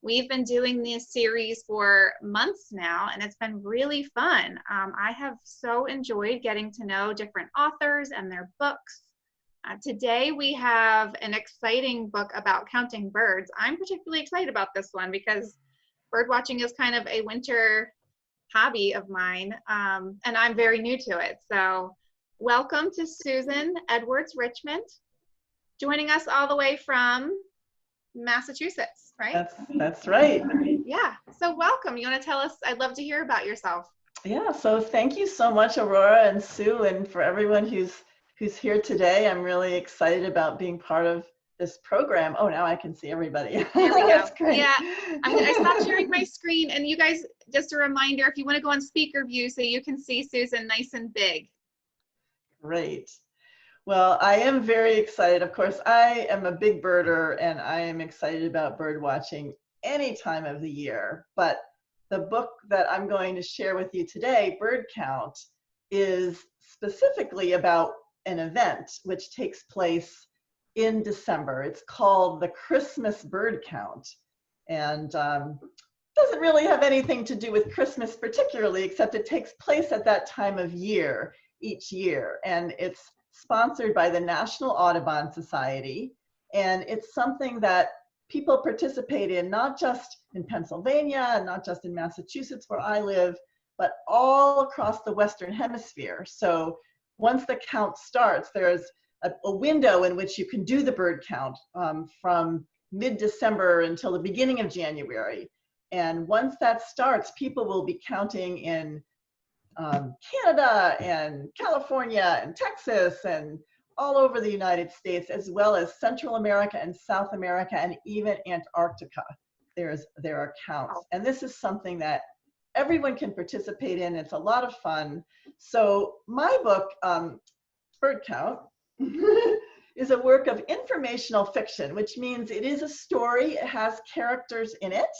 We've been doing this series for months now, and it's been really fun. I have so enjoyed getting to know different authors and their books. Today we have an exciting book about counting birds. I'm particularly excited about this one because bird watching is kind of a winter hobby of mine, and I'm very new to it. So welcome to Susan Edwards Richmond, joining us all the way from Massachusetts, right? That's right. Yeah, so welcome. You want to tell us, I'd love to hear about yourself. Yeah, so thank you so much, Aurora and Sue, and for everyone who's here today. I'm really excited about being part of this program. Oh, now I can see everybody. There we go. That's great. Yeah, I stopped sharing my screen, and you guys, just a reminder, if you want to go on speaker view so you can see Susan nice and big. Great. Well, I am very excited. Of course, I am a big birder, and I am excited about bird watching any time of the year. But the book that I'm going to share with you today, Bird Count, is specifically about an event which takes place in December. It's called the Christmas Bird Count, and doesn't really have anything to do with Christmas particularly, except it takes place at that time of year each year, and it's sponsored by the National Audubon Society, and it's something that people participate in, not just in Pennsylvania and not just in Massachusetts where I live, but all across the Western Hemisphere. So once the count starts, there's a window in which you can do the bird count from mid-December until the beginning of January. And once that starts, people will be counting in Canada and California and Texas and all over the United States, as well as Central America and South America and even Antarctica. There are counts. And this is something that everyone can participate in. It's a lot of fun. So my book, Bird Count, is a work of informational fiction, which means it is a story. It has characters in it.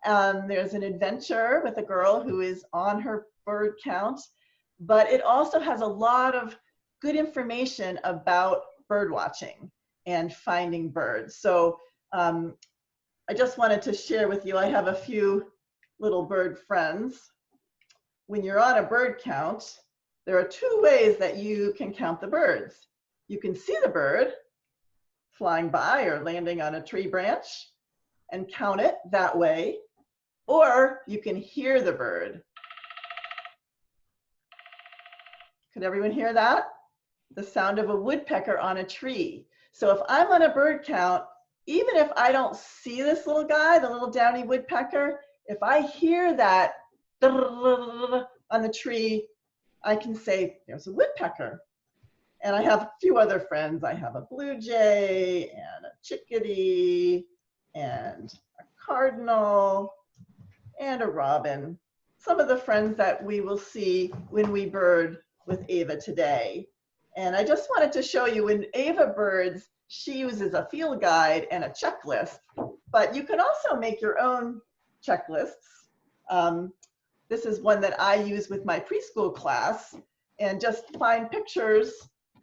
There's an adventure with a girl who is on her bird count, but it also has a lot of good information about bird watching and finding birds. So I just wanted to share with you, I have a few little bird friends. When you're on a bird count, there are two ways that you can count the birds. You can see the bird flying by or landing on a tree branch and count it that way, or you can hear the bird. Could everyone hear that? The sound of a woodpecker on a tree. So if I'm on a bird count, even if I don't see this little guy, the little downy woodpecker, if I hear that on the tree, I can say, there's a woodpecker. And I have a few other friends. I have a blue jay and a chickadee and a cardinal and a robin. Some of the friends that we will see when we bird with Ava today. And I just wanted to show you, when Ava birds, she uses a field guide and a checklist, but you can also make your own checklists. This is one that I use with my preschool class, and just find pictures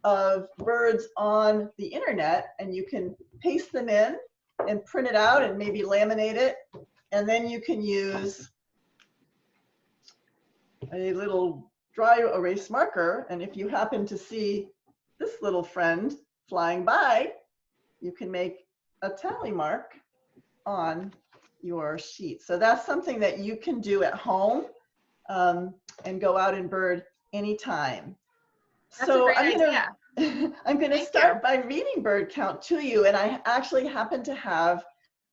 of birds on the internet, and you can paste them in and print it out and maybe laminate it. And then you can use a little dry erase marker, and if you happen to see this little friend flying by, you can make a tally mark on your sheet. So that's something that you can do at home and go out and bird anytime. That's so a great idea. I'm going to start by reading Bird Count to you, and I actually happen to have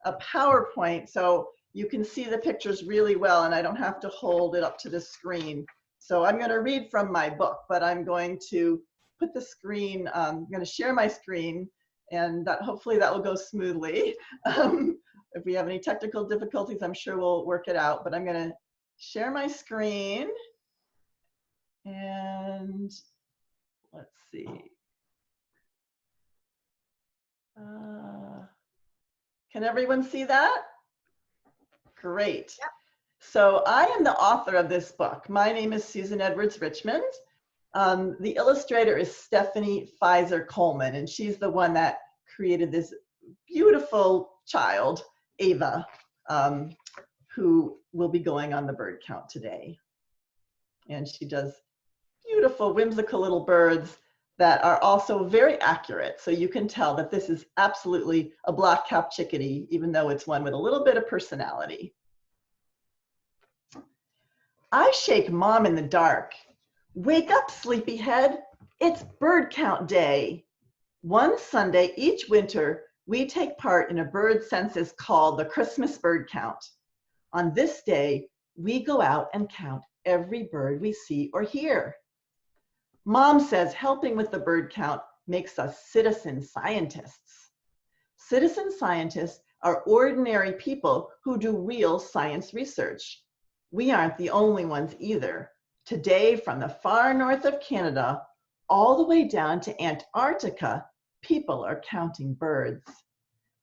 a PowerPoint so you can see the pictures really well, and I don't have to hold it up to the screen. So I'm going to read from my book, but I'm going to put the screen, I'm going to share my screen, and hopefully that will go smoothly. If we have any technical difficulties, I'm sure we'll work it out, but I'm going to share my screen, and let's see. Can everyone see that? Great. Yep. So I am the author of this book. My name is Susan Edwards Richmond. The illustrator is Stephanie Pfizer Coleman, and she's the one that created this beautiful child. Ava, who will be going on the bird count today. And she does beautiful, whimsical little birds that are also very accurate. So you can tell that this is absolutely a black-capped chickadee, even though it's one with a little bit of personality. I shake Mom in the dark. Wake up, sleepyhead. It's bird count day. One Sunday each winter, we take part in a bird census called the Christmas Bird Count. On this day, we go out and count every bird we see or hear. Mom says helping with the bird count makes us citizen scientists. Citizen scientists are ordinary people who do real science research. We aren't the only ones either. Today, from the far north of Canada, all the way down to Antarctica, people are counting birds.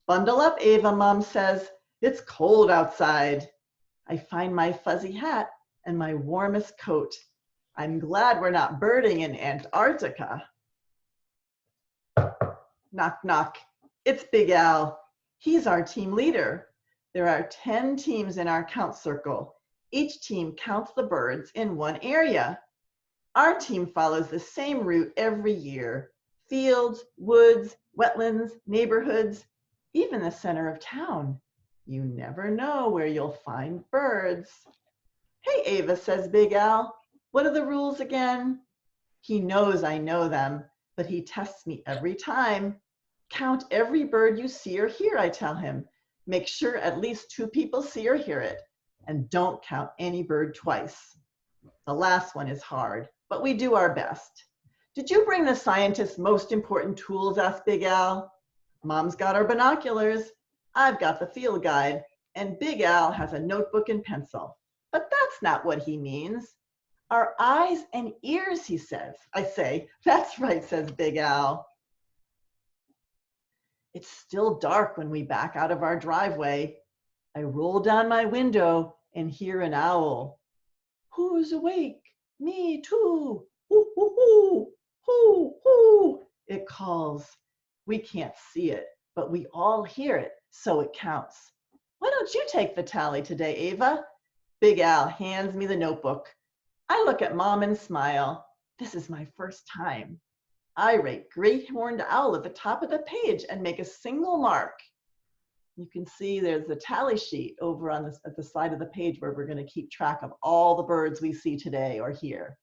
Bundle up, Ava, Mom says. It's cold outside. I find my fuzzy hat and my warmest coat. I'm glad we're not birding in Antarctica. Knock, knock. It's Big Al. He's our team leader. There are 10 teams in our count circle. Each team counts the birds in one area. Our team follows the same route every year. Fields, woods, wetlands, neighborhoods, even the center of town. You never know where you'll find birds. Hey, Ava, says Big Al. What are the rules again? He knows I know them, but he tests me every time. Count every bird you see or hear, I tell him. Make sure at least 2 people see or hear it, and don't count any bird twice. The last one is hard, but we do our best. Did you bring the scientist's most important tools, asked Big Al. Mom's got our binoculars. I've got the field guide, and Big Al has a notebook and pencil. But that's not what he means. Our eyes and ears, he says. I say, that's right, says Big Al. It's still dark when we back out of our driveway. I roll down my window and hear an owl. Who's awake? Me too. Hoo, hoo, hoo, hoo, hoo, it calls. We can't see it, but we all hear it, so it counts. Why don't you take the tally today, Ava? Big Al hands me the notebook. I look at Mom and smile. This is my first time. I rate Great Horned Owl at the top of the page and make a single mark. You can see there's the tally sheet over on at the side of the page where we're going to keep track of all the birds we see today or hear.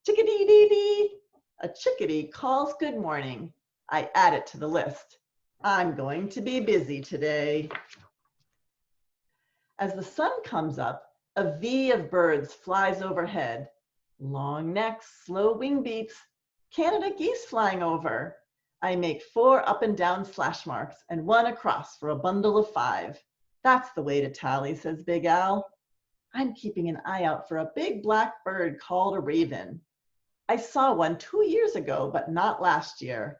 Chickadee-dee-dee. A chickadee calls good morning. I add it to the list. I'm going to be busy today. As the sun comes up, a V of birds flies overhead. Long necks, slow wing beats, Canada geese flying over. I make 4 up and down slash marks and 1 across for a bundle of 5. That's the way to tally, says Big Al. I'm keeping an eye out for a big black bird called a raven. I saw one 2 years ago, but not last year.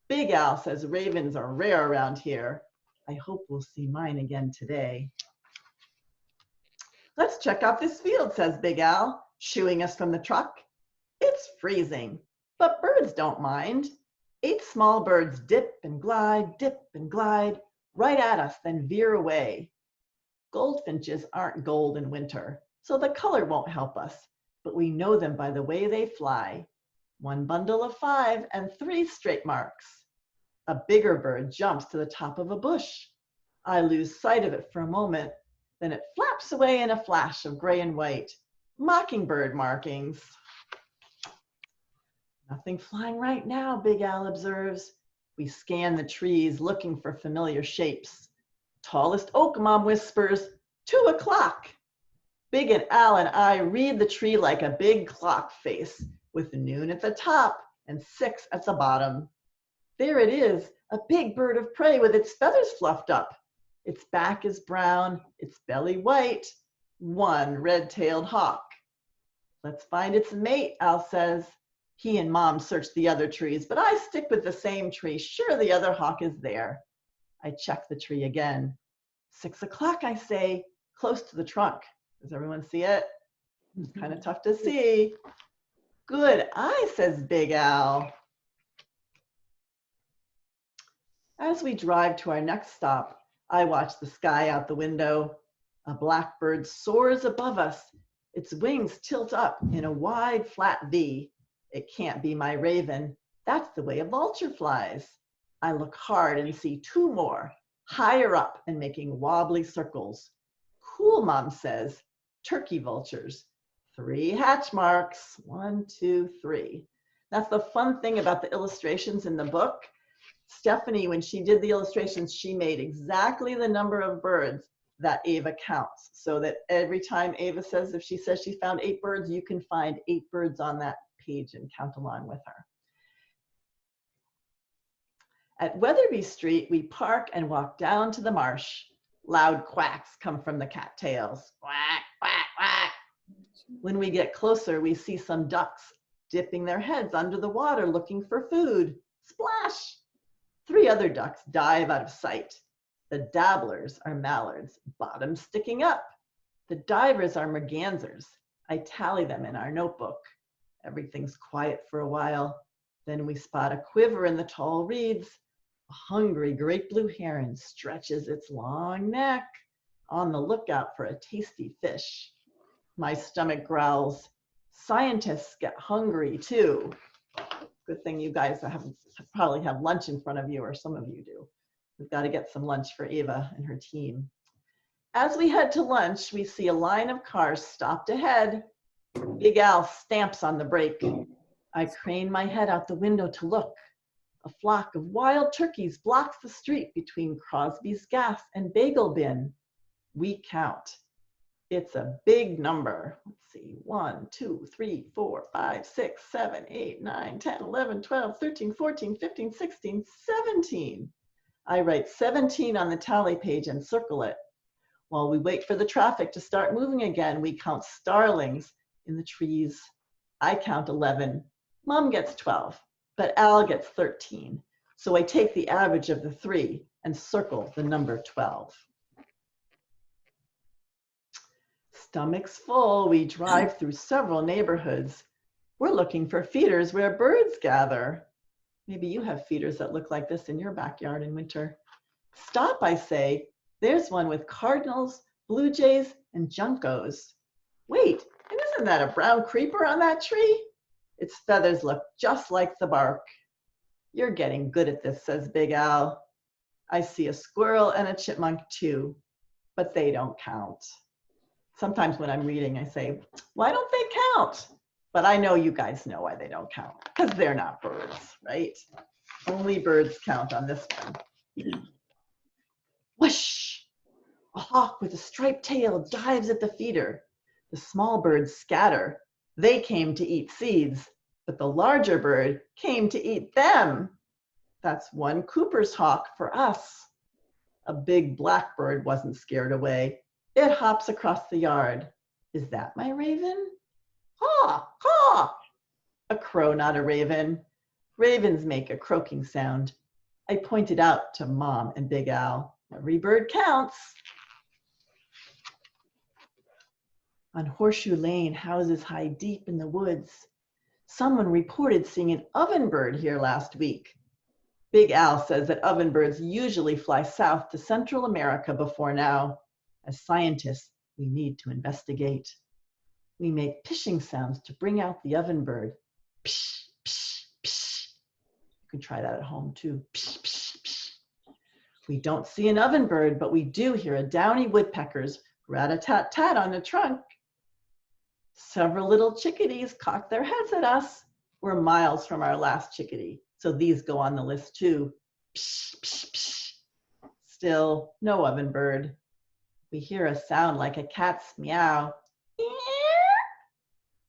Big Al says ravens are rare around here. I hope we'll see mine again today. Let's check out this field, says Big Al, shooing us from the truck. It's freezing, but birds don't mind. 8 small birds dip and glide, right at us, then veer away. Goldfinches aren't gold in winter, so the color won't help us, but we know them by the way they fly. 1 bundle of 5 and 3 straight marks. A bigger bird jumps to the top of a bush. I lose sight of it for a moment, then it flaps away in a flash of gray and white. Mockingbird markings. Nothing flying right now, Big Al observes. We scan the trees looking for familiar shapes. Tallest oak, Mom whispers, 2 o'clock. Big and Al and I read the tree like a big clock face, with noon at the top and 6 at the bottom. There it is, a big bird of prey with its feathers fluffed up. Its back is brown, its belly white, 1 red-tailed hawk. Let's find its mate, Al says. He and Mom search the other trees, but I stick with the same tree, sure the other hawk is there. I check the tree again. 6 o'clock, I say, close to the trunk. Does everyone see it? It's kind of tough to see. Good eye, says Big Al. As we drive to our next stop, I watch the sky out the window. A blackbird soars above us. Its wings tilt up in a wide, flat V. It can't be my raven. That's the way a vulture flies. I look hard and see two more, higher up and making wobbly circles. Cool, Mom says. Turkey vultures. 3 hatch marks. 1, 2, 3. That's the fun thing about the illustrations in the book. Stephanie, when she did the illustrations, she made exactly the number of birds that Ava counts, so that every time Ava says, if she says she found 8 birds, you can find 8 birds on that page and count along with her. At Weatherby Street, we park and walk down to the marsh. Loud quacks come from the cattails. Quack, quack, quack. When we get closer, we see some ducks dipping their heads under the water looking for food. Splash! 3 other ducks dive out of sight. The dabblers are mallards, bottoms sticking up. The divers are mergansers. I tally them in our notebook. Everything's quiet for a while. Then we spot a quiver in the tall reeds. A hungry great blue heron stretches its long neck, on the lookout for a tasty fish. My stomach growls. Scientists get hungry too. Good thing you guys probably have lunch in front of you, or some of you do. We've got to get some lunch for Ava and her team. As we head to lunch, we see a line of cars stopped ahead. Big Al stamps on the brake. I crane my head out the window to look. A flock of wild turkeys blocks the street between Crosby's Gas and Bagel Bin. We count. It's a big number. Let's see, 1, 2, 3, 4, 5, 6, 7, 8, 9, 10, 11, 12, 13, 14, 15, 16, 17. I write 17 on the tally page and circle it. While we wait for the traffic to start moving again, we count starlings in the trees. I count 11. Mom gets 12, but Al gets 13. So I take the average of the 3 and circle the number 12. Stomachs full, we drive through several neighborhoods. We're looking for feeders where birds gather. Maybe you have feeders that look like this in your backyard in winter. Stop, I say. There's one with cardinals, blue jays, and juncos. Wait, and isn't that a brown creeper on that tree? Its feathers look just like the bark. You're getting good at this, says Big Al. I see a squirrel and a chipmunk too, but they don't count. Sometimes when I'm reading, I say, why don't they count? But I know you guys know why they don't count, because they're not birds, right? Only birds count on this one. Whoosh! A hawk with a striped tail dives at the feeder. The small birds scatter. They came to eat seeds, but the larger bird came to eat them. That's one Cooper's hawk for us. A big blackbird wasn't scared away. It hops across the yard. Is that my raven? Caw, caw. A crow, not a raven. Ravens make a croaking sound. I pointed out to Mom and Big Al. Every bird counts. On Horseshoe Lane, houses hide deep in the woods. Someone reported seeing an ovenbird here last week. Big Al says that ovenbirds usually fly south to Central America before now. As scientists, we need to investigate. We make pishing sounds to bring out the ovenbird. Psh, psh, psh. You can try that at home too. Psh, psh, psh. We don't see an ovenbird, but we do hear a downy woodpecker's rat-a-tat-tat on the trunk. Several little chickadees cock their heads at us. We're miles from our last chickadee, so these go on the list too. Psh, psh, psh. Still, no ovenbird. We hear a sound like a cat's meow.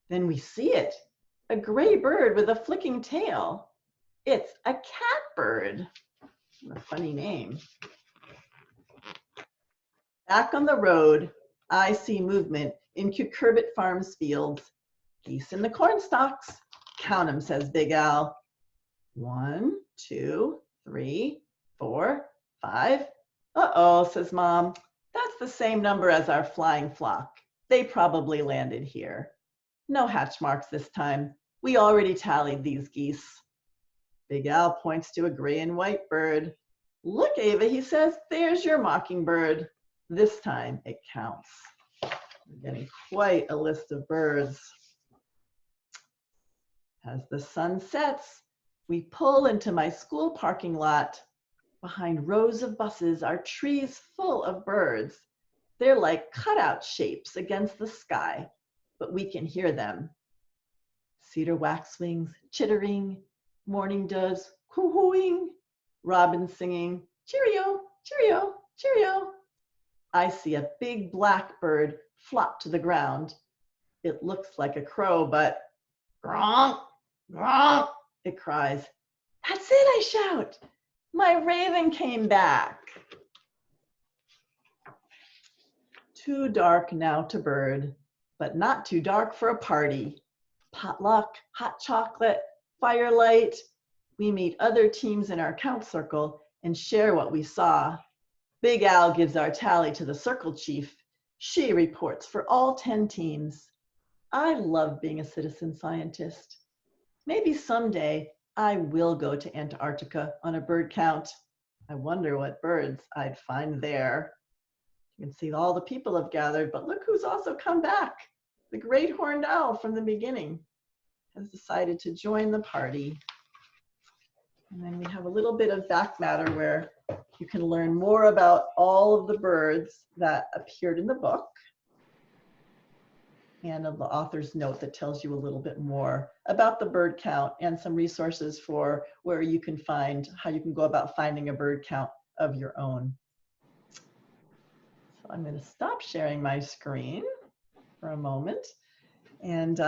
Then we see it, a gray bird with a flicking tail. It's a catbird. A funny name. Back on the road, I see movement in Cucurbit Farms fields. Geese in the corn stalks. Count 'em, says Big Al. 1, 2, 3, 4, 5. Uh-oh, says Mom. That's the same number as our flying flock. They probably landed here. No hatch marks this time. We already tallied these geese. Big Al points to a gray and white bird. Look, Ava, he says, there's your mockingbird. This time it counts. We're getting quite a list of birds. As the sun sets, we pull into my school parking lot. Behind rows of buses are trees full of birds. They're like cutout shapes against the sky, but we can hear them. Cedar waxwings chittering, morning doves coo-hooing, robins singing, cheerio, cheerio, cheerio. I see a big black bird flop to the ground. It looks like a crow, but gronk, gronk, it cries. That's it, I shout. My raven came back. Too dark now to bird, but not too dark for a party. Potluck, hot chocolate, firelight. We meet other teams in our count circle and share what we saw. Big Al gives our tally to the circle chief. She reports for all 10 teams. I love being a citizen scientist. Maybe someday I will go to Antarctica on a bird count. I wonder what birds I'd find there. You can see all the people have gathered, but look who's also come back. The great horned owl from the beginning has decided to join the party. And then we have a little bit of back matter where you can learn more about all of the birds that appeared in the book, and the author's note that tells you a little bit more about the bird count and some resources for where you can find, how you can go about finding a bird count of your own. So I'm going to stop sharing my screen for a moment, and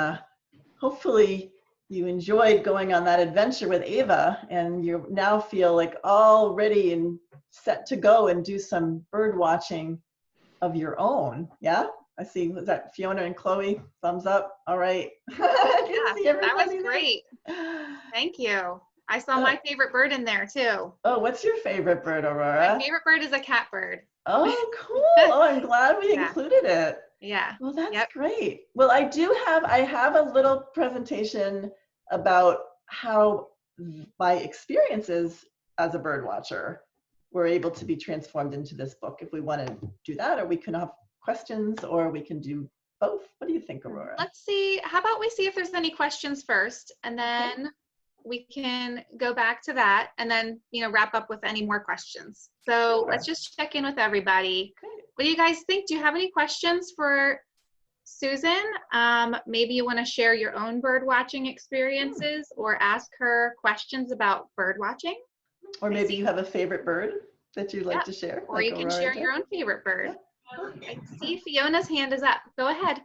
hopefully you enjoyed going on that adventure with Ava, and you now feel like all ready and set to go and do some bird watching of your own. Yeah, I see. Was that Fiona and Chloe? Thumbs up. All right. Yeah, that was great. Thank you. I saw my favorite bird in there too. Oh, what's your favorite bird, Aurora? My favorite bird is a catbird. Oh, cool. Oh, I'm glad we included it. Yeah. Well, that's great. well, I have a little presentation about how my experiences as a bird watcher were able to be transformed into this book. If we want to do that, or we can have questions, or we can do both. What do you think, Aurora? Let's see. How about we see if there's any questions first, and then we can go back to that, and then wrap up with any more questions. So let's just check in with everybody. Great. What do you guys think? Do you have any questions for Susan? Maybe you want to share your own bird watching experiences, or ask her questions about bird watching. Or maybe you have a favorite bird that you'd like to share. Or you can share your own favorite bird. I see Fiona's hand is up. Go ahead.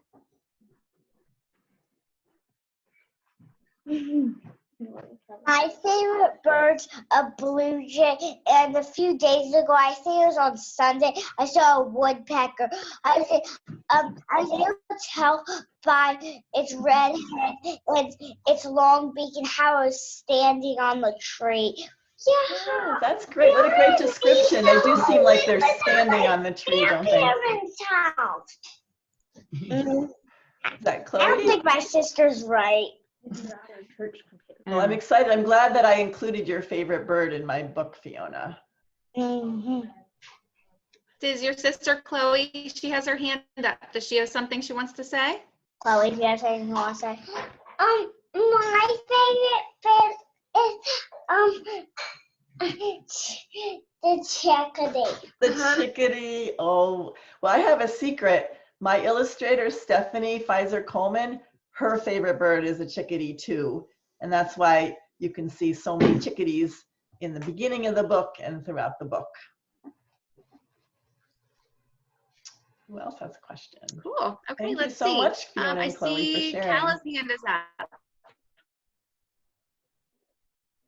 My favorite bird's a blue jay, and a few days ago, I think it was on Sunday, I saw a woodpecker. I was able to tell by its red head and its long beak and how it was standing on the tree. Yeah. Oh, that's great. What a great description. They do seem like they're standing on the tree, don't they? Is that Chloe? I don't think my sister's right. Well, I'm excited. I'm glad that I included your favorite bird in my book, Fiona. Does your sister Chloe, she has her hand up. Does she have something she wants to say? Chloe, do you have anything you want to say? My favorite bird is the chickadee. The chickadee. Oh, well, I have a secret. My illustrator, Stephanie Pfizer Coleman, her favorite bird is a chickadee too. And that's why you can see so many chickadees in the beginning of the book and throughout the book. Who else has a question? Cool. Okay, Thank let's you so see. much, Fiona I and Chloe, see for sharing. Calla's hand is up.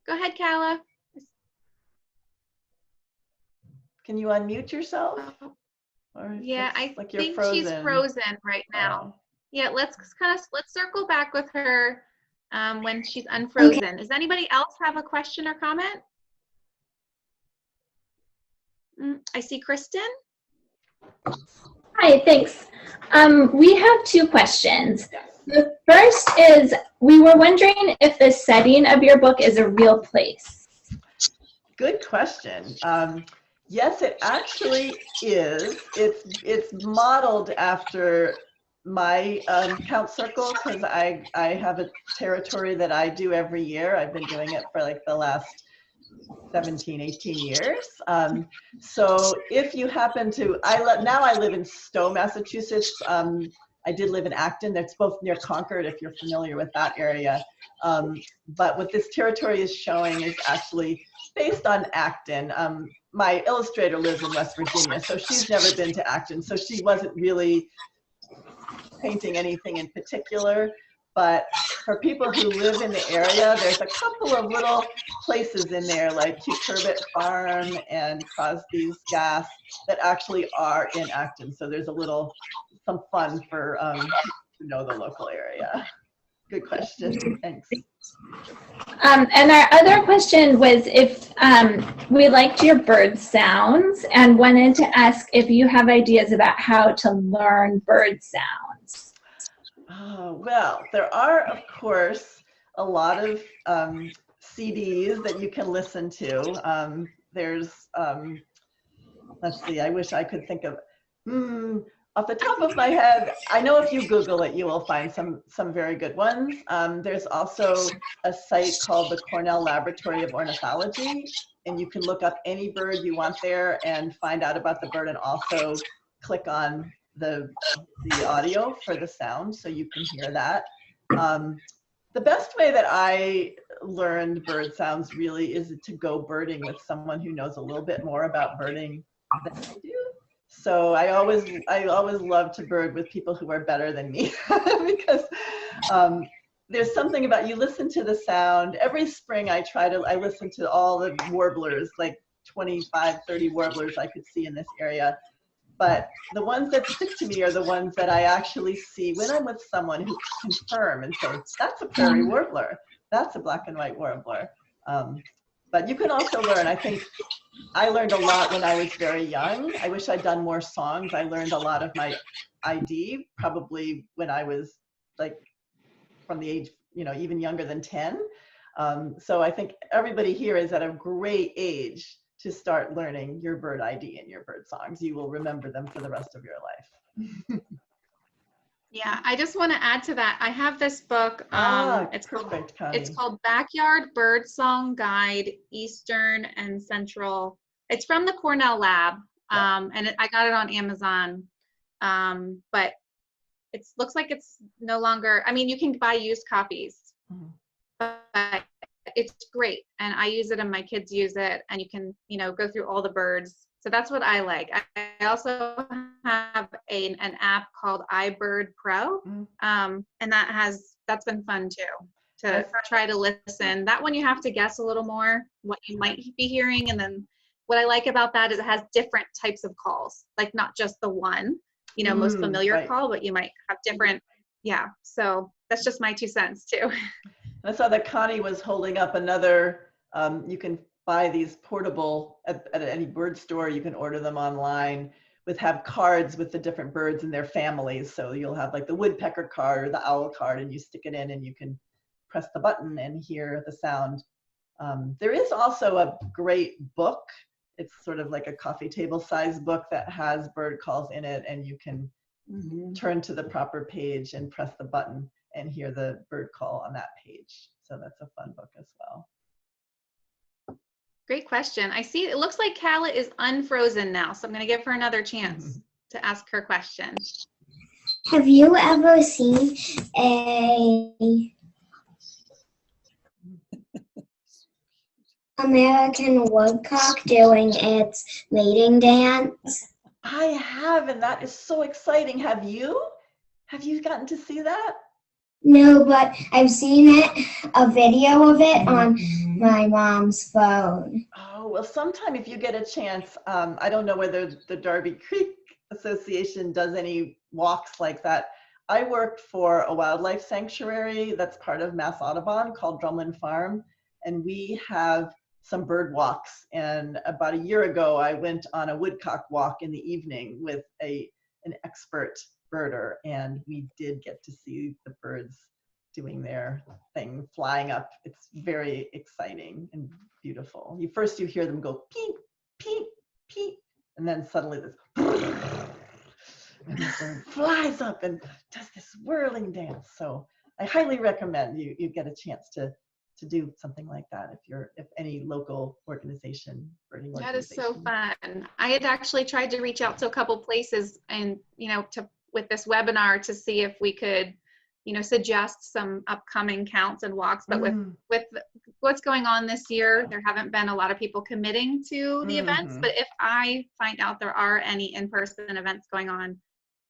Go ahead, Calla. Can you unmute yourself? Or Yeah, I like you're think frozen. she's frozen right now. Yeah, let's circle back with her when she's unfrozen. Okay. Does anybody else have a question or comment? I see Kristen. Hi, thanks. We have two questions. The first is, we were wondering if the setting of your book is a real place. Good question. Yes, it actually is. It's modeled after my count circle, because I have a territory that I do every year. I've been doing it for like the last 17, 18 years. So if you happen to, now I live in Stowe, Massachusetts. I did live in Acton. That's both near Concord, if you're familiar with that area. But what this territory is showing is actually based on Acton. My illustrator lives in West Virginia, so she's never been to Acton. So she wasn't really painting anything in particular. But for people who live in the area, there's a couple of little places in there like Cucurbit Farm and Crosby's Gas that actually are in Acton. So there's some fun for to know the local area. Good question. Thanks. And our other question was if we liked your bird sounds and wanted to ask if you have ideas about how to learn bird sounds. Well, there are, of course, a lot of CDs that you can listen to. There's, let's see, I wish I could think of, off the top of my head, I know if you Google it, you will find some very good ones. There's also a site called the Cornell Laboratory of Ornithology, and you can look up any bird you want there and find out about the bird, and also click on the audio for the sound so you can hear that. The best way that I learned bird sounds really is to go birding with someone who knows a little bit more about birding than I do. So I always love to bird with people who are better than me because there's something about, you listen to the sound. Every spring I listen to all the warblers, like 25, 30 warblers I could see in this area. But the ones that stick to me are the ones that I actually see when I'm with someone who can confirm and say, that's a prairie warbler, that's a black and white warbler. But you can also learn. I think I learned a lot when I was very young. I wish I'd done more songs. I learned a lot of my ID probably when I was like from the age, even younger than 10. So I think everybody here is at a great age to start learning your bird ID and your bird songs. You will remember them for the rest of your life. Yeah, I just want to add to that. I have this book. It's called Backyard Birdsong Guide, Eastern and Central. It's from the Cornell Lab, and I got it on Amazon. But it looks like it's no longer. I mean, you can buy used copies, but it's great, and I use it, and my kids use it, and you can, go through all the birds. So that's what I like. I also have an app called iBird Pro, and that's been fun too, to try to listen. That one you have to guess a little more what you might be hearing, and then what I like about that is it has different types of calls, like not just the one, most familiar call, but you might have different. Yeah, so that's just my 2 cents too. I saw that Connie was holding up another, you can buy these portable at any bird store. You can order them online have cards with the different birds and their families. So you'll have like the woodpecker card or the owl card, and you stick it in and you can press the button and hear the sound. There is also a great book. It's sort of like a coffee table size book that has bird calls in it, and you can turn to the proper page and press the button and hear the bird call on that page. So that's a fun book as well. Great question. I see it looks like Calla is unfrozen now, so I'm going to give her another chance to ask her question. Have you ever seen a American woodcock doing its mating dance? I have, and that is so exciting. Have you? Have you gotten to see that? No, but I've seen a video of it on my mom's phone. Oh, well, sometime if you get a chance, I don't know whether the Darby Creek Association does any walks like that. I worked for a wildlife sanctuary that's part of Mass Audubon called Drumlin Farm, and we have some bird walks. And about a year ago, I went on a woodcock walk in the evening with an expert birder, and we did get to see the birds doing their thing, flying up. It's very exciting and beautiful. First you hear them go peep, peep, peep, and then suddenly this and the bird flies up and does this whirling dance. So I highly recommend you get a chance to do something like that if any local organization, birding That organization. is so fun. I had actually tried to reach out to a couple places and, with this webinar to see if we could, suggest some upcoming counts and walks. But with what's going on this year, there haven't been a lot of people committing to the events. But if I find out there are any in-person events going on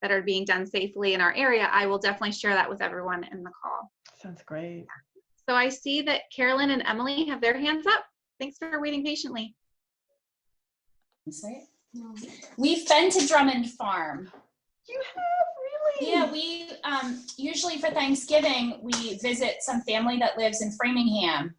that are being done safely in our area, I will definitely share that with everyone in the call. Sounds great. So I see that Carolyn and Emily have their hands up. Thanks for waiting patiently. We've been to Drummond Farm. You have, really? Yeah, we usually for Thanksgiving, we visit some family that lives in Framingham.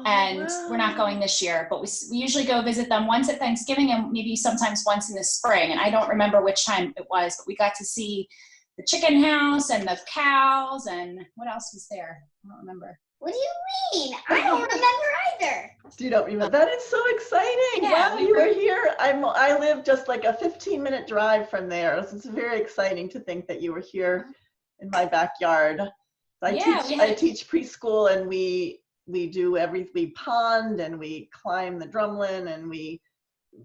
And we're not going this year, but we usually go visit them once at Thanksgiving and maybe sometimes once in the spring. And I don't remember which time it was, but we got to see the chicken house and the cows and what else was there? I don't remember. What do you mean? I don't remember either. You don't remember? That is so exciting. Yeah, wow, you were here. I live just like a 15-minute drive from there. So it's very exciting to think that you were here in my backyard. I teach preschool, and we pond, and we climb the drumlin, and we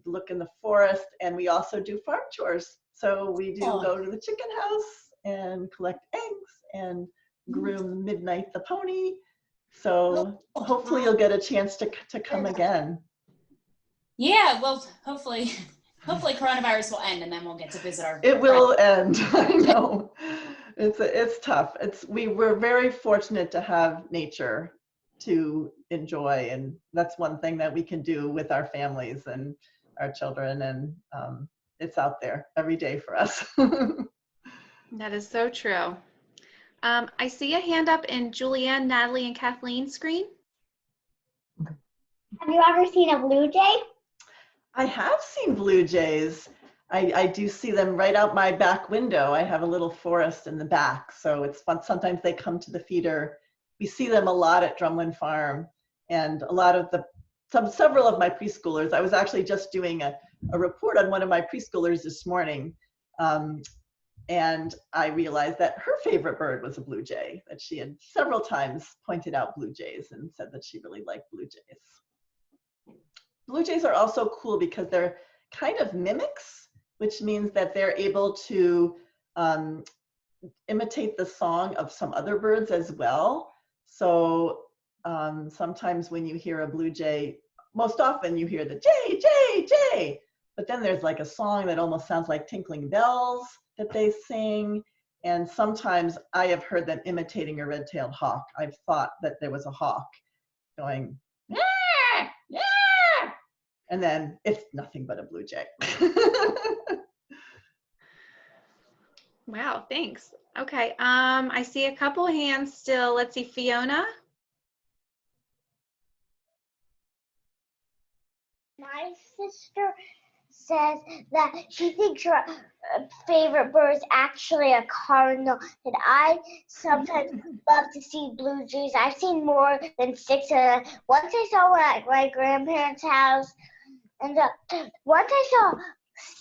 look in the forest, and we also do farm chores. So we do go to the chicken house and collect eggs and groom Midnight the pony. So hopefully you'll get a chance to come again. Yeah, well, hopefully coronavirus will end, and then we'll get to visit our friends. Will end. I know. It's tough. We're very fortunate to have nature to enjoy, and that's one thing that we can do with our families and our children, and it's out there every day for us. That is so true. I see a hand up in Julianne, Natalie, and Kathleen's screen. Have you ever seen a blue jay? I have seen blue jays. I do see them right out my back window. I have a little forest in the back, so it's fun. Sometimes they come to the feeder. We see them a lot at Drumlin Farm, and a lot of several of my preschoolers. I was actually just doing a report on one of my preschoolers this morning, and I realized that her favorite bird was a blue jay, that she had several times pointed out blue jays and said that she really liked blue jays. Blue jays are also cool because they're kind of mimics, which means that they're able to imitate the song of some other birds as well. So sometimes when you hear a blue jay, most often you hear the jay, jay, jay, but then there's like a song that almost sounds like tinkling bells that they sing. And sometimes I have heard them imitating a red-tailed hawk. I've thought that there was a hawk going, yeah, yeah, and then it's nothing but a blue jay. Wow, thanks. Okay, I see a couple hands still. Let's see, Fiona. My sister says that she thinks her favorite bird is actually a cardinal, and I sometimes love to see blue jays. I've seen more than 6 of them. Once I saw one at my grandparents' house, and once I saw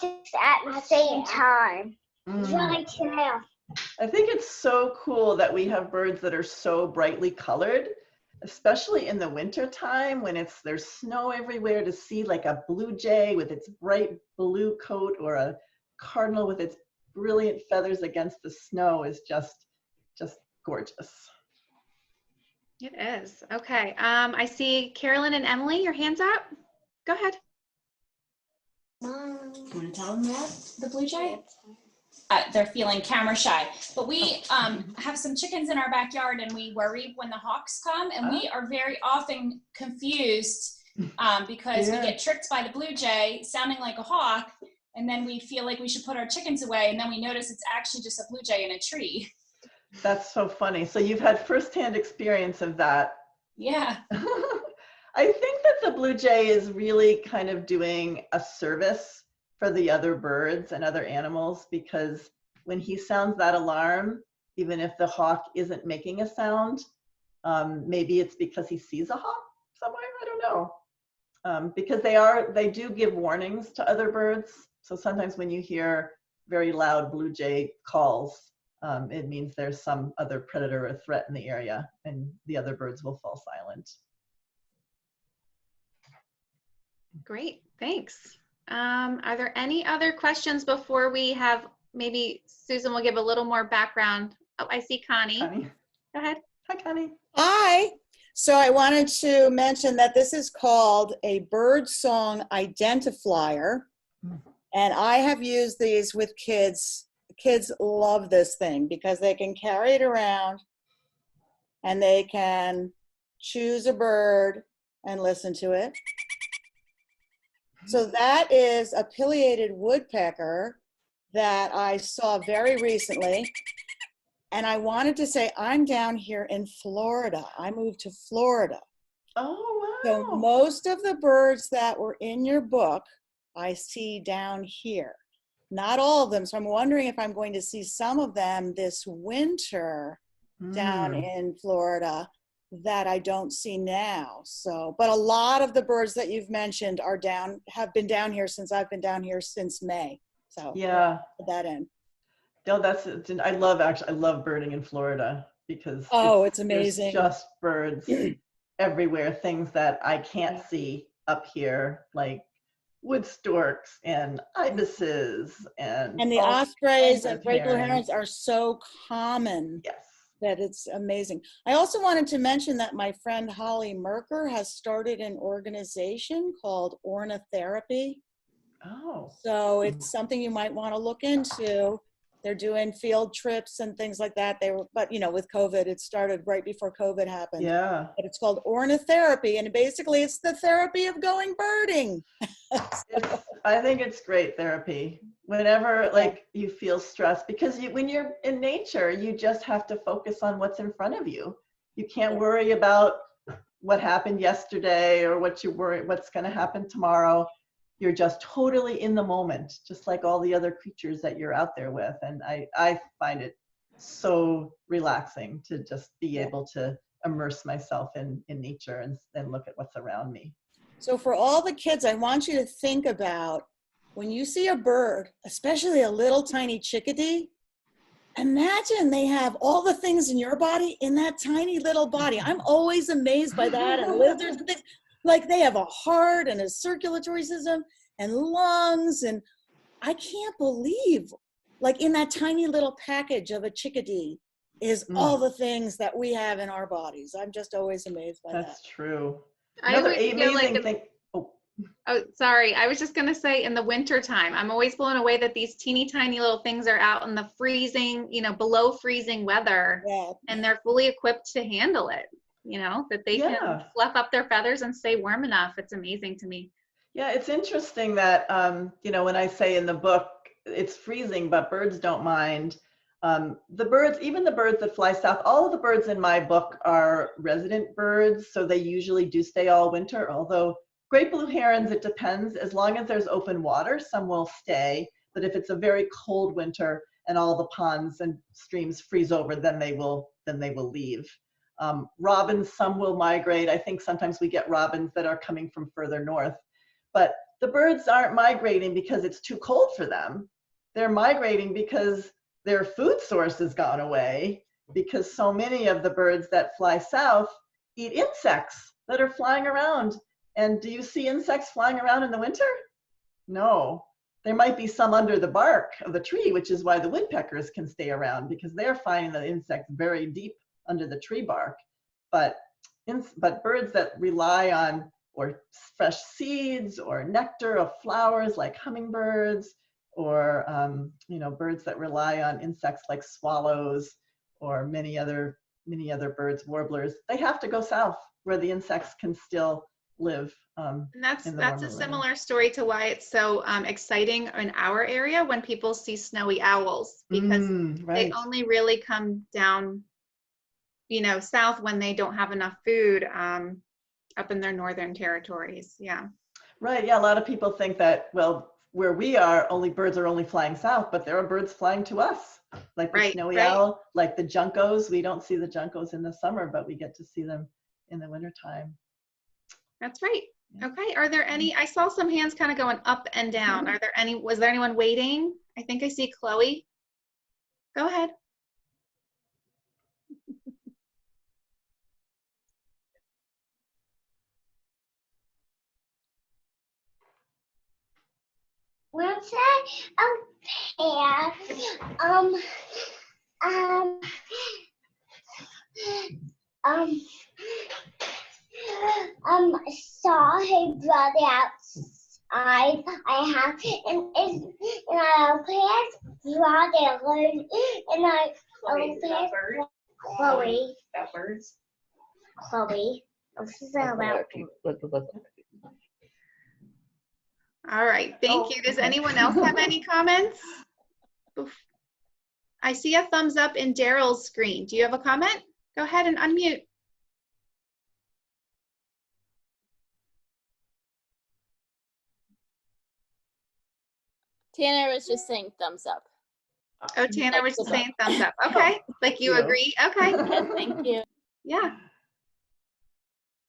6 at the same time. Right now. I think it's so cool that we have birds that are so brightly colored, especially in the winter time when there's snow everywhere. To see like a blue jay with its bright blue coat, or a cardinal with its brilliant feathers against the snow is just gorgeous. It is. Okay, I see Carolyn and Emily, your hands up. Go ahead. You want to tell them about the blue jay? They're feeling camera shy, but we have some chickens in our backyard, and we worry when the hawks come, and we are very often confused because we get tricked by the blue jay sounding like a hawk, and then we feel like we should put our chickens away, and then we notice it's actually just a blue jay in a tree. That's so funny. So you've had firsthand experience of that. Yeah. I think that the blue jay is really kind of doing a service for the other birds and other animals, because when he sounds that alarm, even if the hawk isn't making a sound. Maybe it's because he sees a hawk somewhere, I don't know. Because they do give warnings to other birds. So sometimes when you hear very loud blue jay calls, it means there's some other predator or threat in the area, and the other birds will fall silent. Great, thanks. Are there any other questions before we have, maybe Susan will give a little more background. Oh, I see Connie. Connie. Go ahead. Hi, Connie. Hi. So I wanted to mention that this is called a bird song identifier. And I have used these with kids. Kids love this thing because they can carry it around and they can choose a bird and listen to it. So that is a pileated woodpecker that I saw very recently. And I wanted to say, I'm down here in Florida. I moved to Florida. Oh, wow. So most of the birds that were in your book, I see down here. Not all of them. So I'm wondering if I'm going to see some of them this winter down in Florida that I don't see now. So, but a lot of the birds that you've mentioned have been down here since I've been down here since May. So yeah, put that in. No, I love birding in Florida because it's amazing. There's just birds everywhere, things that I can't see up here, like wood storks and ibises and the all ospreys kinds of and great blue herons. herons are so common. Yes. That it's amazing. I also wanted to mention that my friend Holly Merker has started an organization called Ornitherapy. Oh. So it's something you might want to look into. They're doing field trips and things like that. But with COVID, it started right before COVID happened. Yeah. But it's called Ornitherapy, and basically it's the therapy of going birding. I think it's great therapy. Whenever you feel stressed, because when you're in nature, you just have to focus on what's in front of you. You can't worry about what happened yesterday or what's going to happen tomorrow. You're just totally in the moment, just like all the other creatures that you're out there with. And I find it so relaxing to just be able to immerse myself in nature and look at what's around me. So for all the kids, I want you to think about when you see a bird, especially a little tiny chickadee, imagine they have all the things in your body in that tiny little body. I'm always amazed by that. And lizards and things. Like they have a heart and a circulatory system and lungs. And I can't believe, like in that tiny little package of a chickadee is all the things that we have in our bodies. I'm just always amazed by that. That's true. Another amazing thing. Oh, sorry. I was just going to say in the winter time, I'm always blown away that these teeny tiny little things are out in the freezing, below freezing weather, and they're fully equipped to handle it. That they can fluff up their feathers and stay warm enough. It's amazing to me. Yeah, it's interesting that, when I say in the book, it's freezing, but birds don't mind. The birds, even the birds that fly south, all of the birds in my book are resident birds, so they usually do stay all winter, although great blue herons, it depends. As long as there's open water, some will stay, but if it's a very cold winter and all the ponds and streams freeze over, then they will leave. Robins, some will migrate. I think sometimes we get robins that are coming from further north, but the birds aren't migrating because it's too cold for them. They're migrating because their food source has gone away, because so many of the birds that fly south eat insects that are flying around. And do you see insects flying around in the winter? No. There might be some under the bark of the tree, which is why the woodpeckers can stay around, because they're finding the insects very deep under the tree bark. But birds that rely on or fresh seeds or nectar of flowers like hummingbirds, or birds that rely on insects like swallows or many other birds, warblers, they have to go south where the insects can still live. And that's a similar story to why it's so exciting in our area when people see snowy owls, because they only really come down, south when they don't have enough food up in their northern territories. Yeah. Right. Yeah. A lot of people think that, well, where we are, birds are only flying south, but there are birds flying to us, like the snowy owl, like the juncos. We don't see the juncos in the summer, but we get to see them in the wintertime. That's right. Okay, are there any, I saw some hands kind of going up and down. Are there any, was there anyone waiting? I think I see Chloe. Go ahead. Once I saw his brother outside. I have and I played brother and I Chloe, is that bird? Chloe. About birds? Chloe. This is about All right, thank you. Does anyone else have any comments? I see a thumbs up in Daryl's screen. Do you have a comment? Go ahead and unmute. Tanner was just saying thumbs up. Oh, Tanner was just saying thumbs up. Okay, like you agree? Okay. Yeah, thank you. Yeah.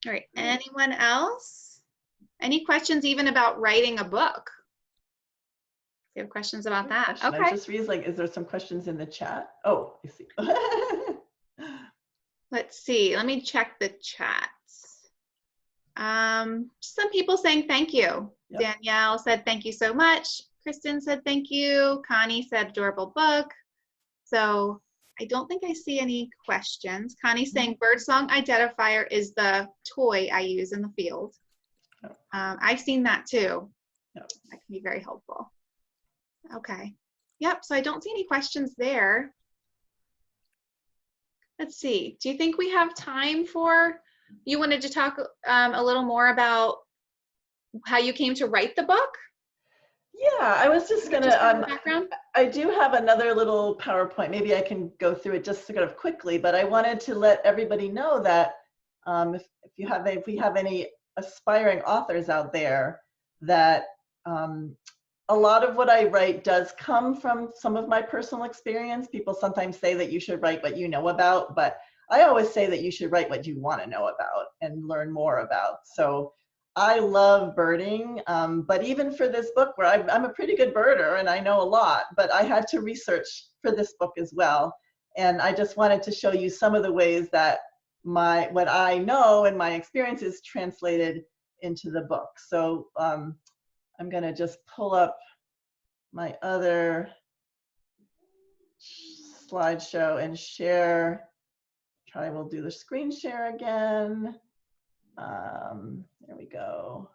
All right, anyone else? Any questions even about writing a book? You have questions about that? Okay. Okay. I just realized, is there some questions in the chat? Oh, I see. Let's see, let me check the chats. Some people saying thank you. Yep. Danielle said thank you so much. Kristen said thank you. Connie said adorable book. So I don't think I see any questions. Connie's saying birdsong identifier is the toy I use in the field. I've seen that too. Yep. That can be very helpful. Okay. Yep, so I don't see any questions there. Let's see, do you think we have time for, you wanted to talk a little more about how you came to write the book? Yeah, I was just gonna, background? I do have another little PowerPoint. Maybe I can go through it just sort of quickly, but I wanted to let everybody know that if we have any aspiring authors out there, that a lot of what I write does come from some of my personal experience. People sometimes say that you should write what you know about, but I always say that you should write what you want to know about and learn more about. So I love birding, but even for this book, where I'm a pretty good birder and I know a lot, but I had to research for this book as well. And I just wanted to show you some of the ways that what I know and my experience is translated into the book. So I'm gonna just pull up my other slideshow and share. We'll do the screen share again. There we go.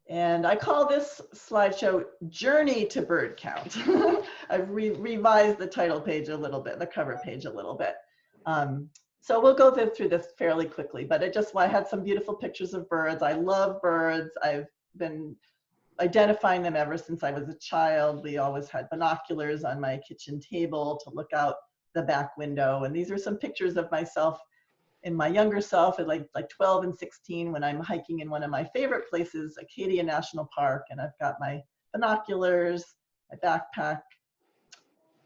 And I call this slideshow Journey to Bird Count. I've revised the title page a little bit, the cover page a little bit. So we'll go through this fairly quickly, but I had some beautiful pictures of birds. I love birds. I've been identifying them ever since I was a child. We always had binoculars on my kitchen table to look out the back window. And these are some pictures of myself in my younger self at like 12 and 16 when I'm hiking in one of my favorite places, Acadia National Park. And I've got my binoculars, my backpack.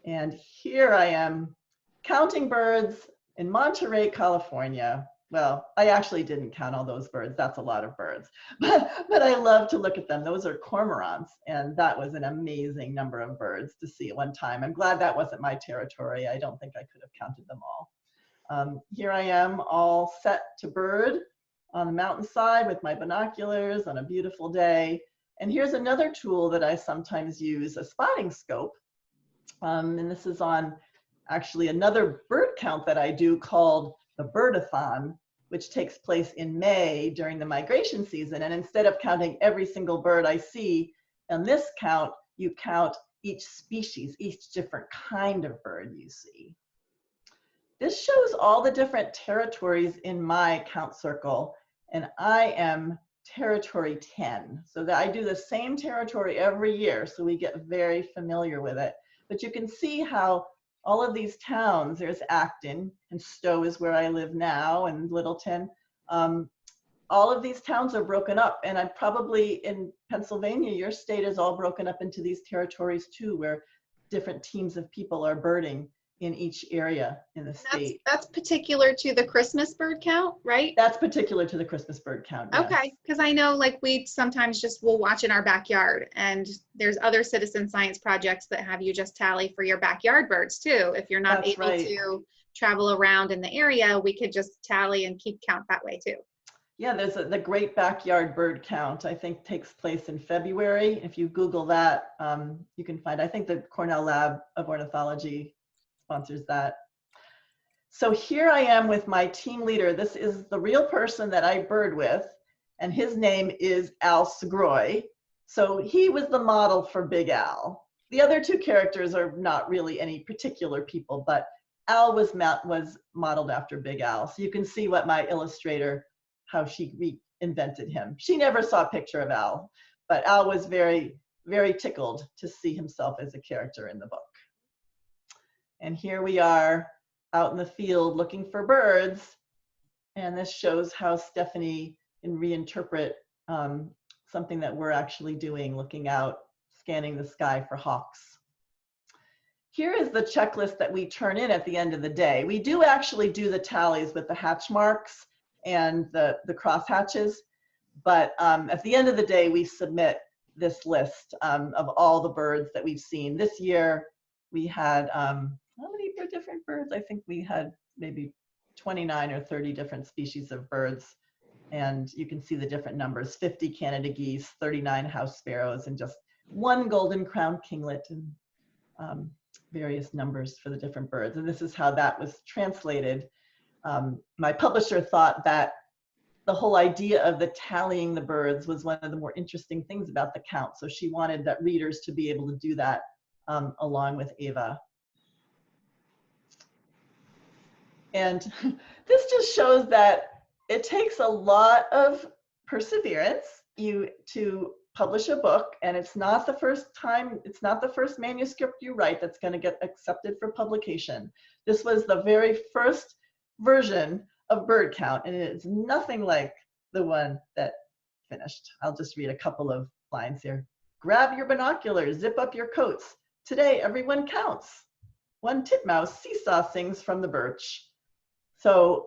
And here I am counting birds in Monterey, California. Well, I actually didn't count all those birds. That's a lot of birds, but I love to look at them. Those are cormorants, and that was an amazing number of birds to see at one time. I'm glad that wasn't my territory. I don't think I could have counted them all. Here I am all set to bird on the mountainside with my binoculars on a beautiful day. And here's another tool that I sometimes use, a spotting scope. And this is on actually another bird count that I do called the Bird-A-Thon, which takes place in May during the migration season. And instead of counting every single bird I see on this count, you count each species, each different kind of bird you see. This shows all the different territories in my count circle, and I am territory 10. So that I do the same territory every year, so we get very familiar with it. But you can see how all of these towns, there's Acton, and Stowe is where I live now, and Littleton, all of these towns are broken up, and I'm probably in Pennsylvania, your state is all broken up into these territories too, where different teams of people are birding in each area in the state. That's particular to the Christmas bird count, right? That's particular to the Christmas bird count, yes. Okay, because I know like we sometimes just will watch in our backyard, and there's other citizen science projects that have you just tally for your backyard birds too. If you're not That's able right. to travel around in the area, we could just tally and keep count that way too. Yeah, there's the Great Backyard Bird Count, I think takes place in February. If you Google that, you can find, I think the Cornell Lab of Ornithology sponsors that. So here I am with my team leader. This is the real person that I bird with, and his name is Al Segroy. So he was the model for Big Al. The other two characters are not really any particular people, but Al was modeled after Big Al. So you can see what my illustrator, how she reinvented him. She never saw a picture of Al, but Al was very, very tickled to see himself as a character in the book. And here we are out in the field looking for birds. And this shows how Stephanie can reinterpret something that we're actually doing, looking out, scanning the sky for hawks. Here is the checklist that we turn in at the end of the day. We do actually do the tallies with the hatch marks and the cross hatches, but at the end of the day, we submit this list of all the birds that we've seen. This year, we had, how many different birds? I think we had maybe 29 or 30 different species of birds, and you can see the different numbers: 50 Canada geese, 39 house sparrows, and just one golden crowned kinglet, and various numbers for the different birds. And this is how that was translated. My publisher thought that the whole idea of the tallying the birds was one of the more interesting things about the count. So she wanted that readers to be able to do that along with Ava. And this just shows that it takes a lot of perseverance to publish a book, and it's not the first time, it's not the first manuscript you write that's going to get accepted for publication. This was the very first version of Bird Count, and it is nothing like the one that finished. I'll just read a couple of lines here. Grab your binoculars, zip up your coats. Today, everyone counts. One titmouse seesaw sings from the birch. So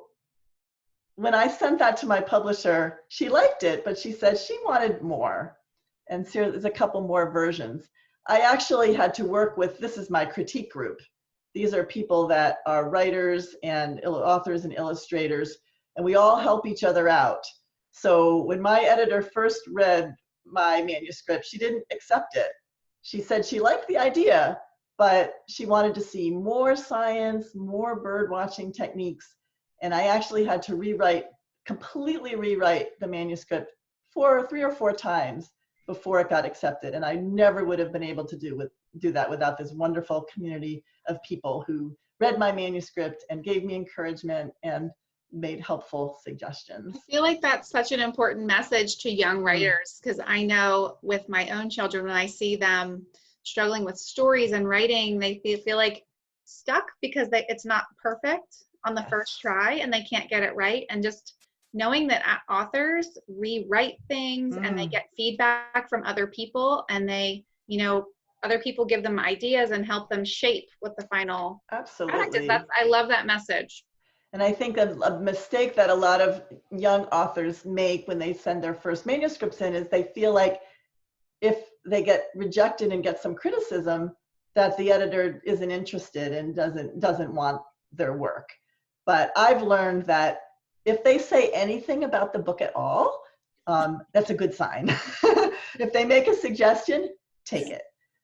when I sent that to my publisher, she liked it, but she said she wanted more. And so there's a couple more versions. I actually had to work with, this is my critique group. These are people that are writers and authors and illustrators, and we all help each other out. So when my editor first read my manuscript, she didn't accept it. She said she liked the idea, but she wanted to see more science, more bird watching techniques. And I actually had to completely rewrite the manuscript 3 or 4 times before it got accepted. And I never would have been able to do that without this wonderful community of people who read my manuscript and gave me encouragement and made helpful suggestions. I feel like that's such an important message to young writers, because I know with my own children, when I see them struggling with stories and writing, they feel like stuck because it's not perfect on the first try and they can't get it right. And just knowing that authors rewrite things and they get feedback from other people, and they, other people give them ideas and help them shape what the final product is. I love that message. And I think a mistake that a lot of young authors make when they send their first manuscripts in is they feel like if they get rejected and get some criticism, that the editor isn't interested and doesn't want their work. But I've learned that if they say anything about the book at all, that's a good sign. If they make a suggestion, take it.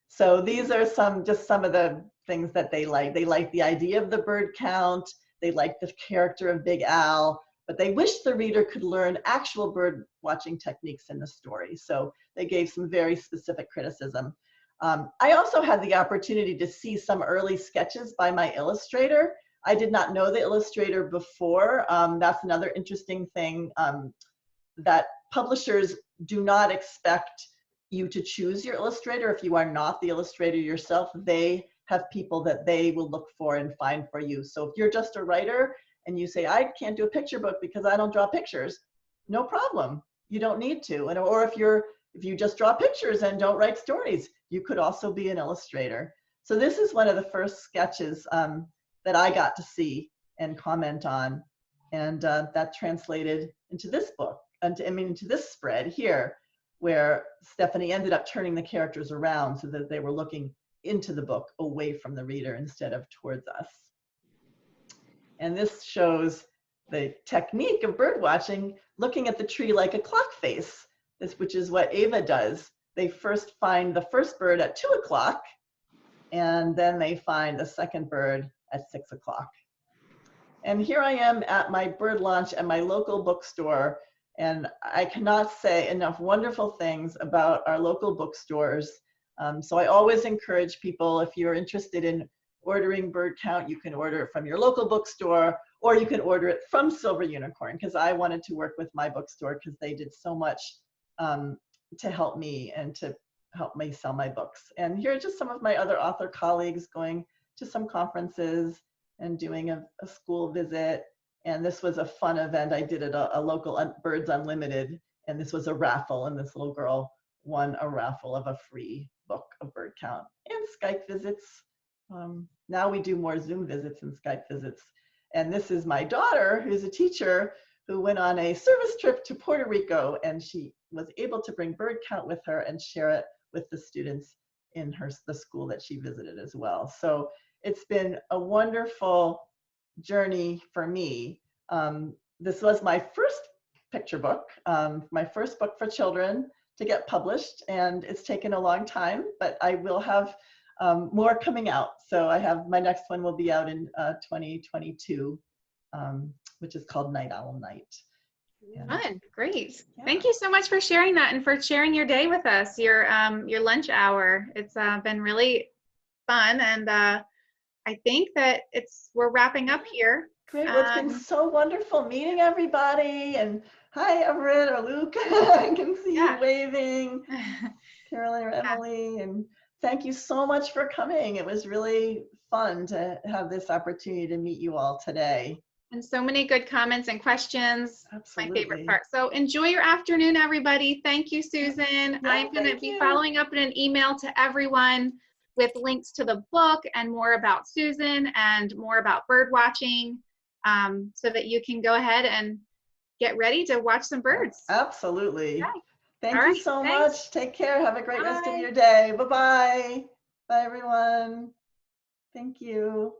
So these are some of the things that they like. They like the idea of the bird count. They like the character of Big Al, but they wish the reader could learn actual bird watching techniques in the story. So they gave some very specific criticism. I also had the opportunity to see some early sketches by my illustrator. I did not know the illustrator before. That's another interesting thing, that publishers do not expect you to choose your illustrator if you are not the illustrator yourself. They have people that they will look for and find for you. So if you're just a writer and you say, I can't do a picture book because I don't draw pictures, no problem. You don't need to. And, or if you just draw pictures and don't write stories, you could also be an illustrator. So this is one of the first sketches that I got to see and comment on. And that translated into this book, into this spread here, where Stephanie ended up turning the characters around so that they were looking into the book, away from the reader instead of towards us. And this shows the technique of bird watching, looking at the tree like a clock face, which is what Ava does. They first find the first bird at 2 o'clock, and then they find the second bird at 6 o'clock. And here I am at my bird launch at my local bookstore, and I cannot say enough wonderful things about our local bookstores. So I always encourage people, if you're interested in ordering bird count, you can order it from your local bookstore, or you can order it from Silver Unicorn, because I wanted to work with my bookstore because they did so much to help me and to help me sell my books. And here are just some of my other author colleagues going to some conferences and doing a school visit. And this was a fun event I did at a local Birds Unlimited, and this was a raffle, and this little girl won a raffle of a free book of bird count and Skype visits. Now we do more Zoom visits and Skype visits. And this is my daughter, who's a teacher, who went on a service trip to Puerto Rico, and she was able to bring bird count with her and share it with the students in the school that she visited as well. So it's been a wonderful journey for me. This was my first picture book, my first book for children to get published, and it's taken a long time, but I will have more coming out. So I have, my next one will be out in 2022, which is called Night Owl Night. Fun, great. Yeah. Thank you so much for sharing that and for sharing your day with us, your lunch hour. It's been really fun, and I think that we're wrapping up here. Great, well, it's been so wonderful meeting everybody, and hi Everett or Luke, I can see you waving, Carolyn or Emily, and thank you so much for coming. It was really fun to have this opportunity to meet you all today. And so many good comments and questions. Absolutely. My favorite part. So enjoy your afternoon, everybody. Thank you, Susan. Yeah, I'm going to be you. following up in an email to everyone with links to the book and more about Susan and more about bird watching, so that you can go ahead and get ready to watch some birds. Absolutely. Okay. Thank All you right, so thanks. much. Take care. Have a great rest of Bye. your day. Bye-bye. Bye, everyone. Thank you.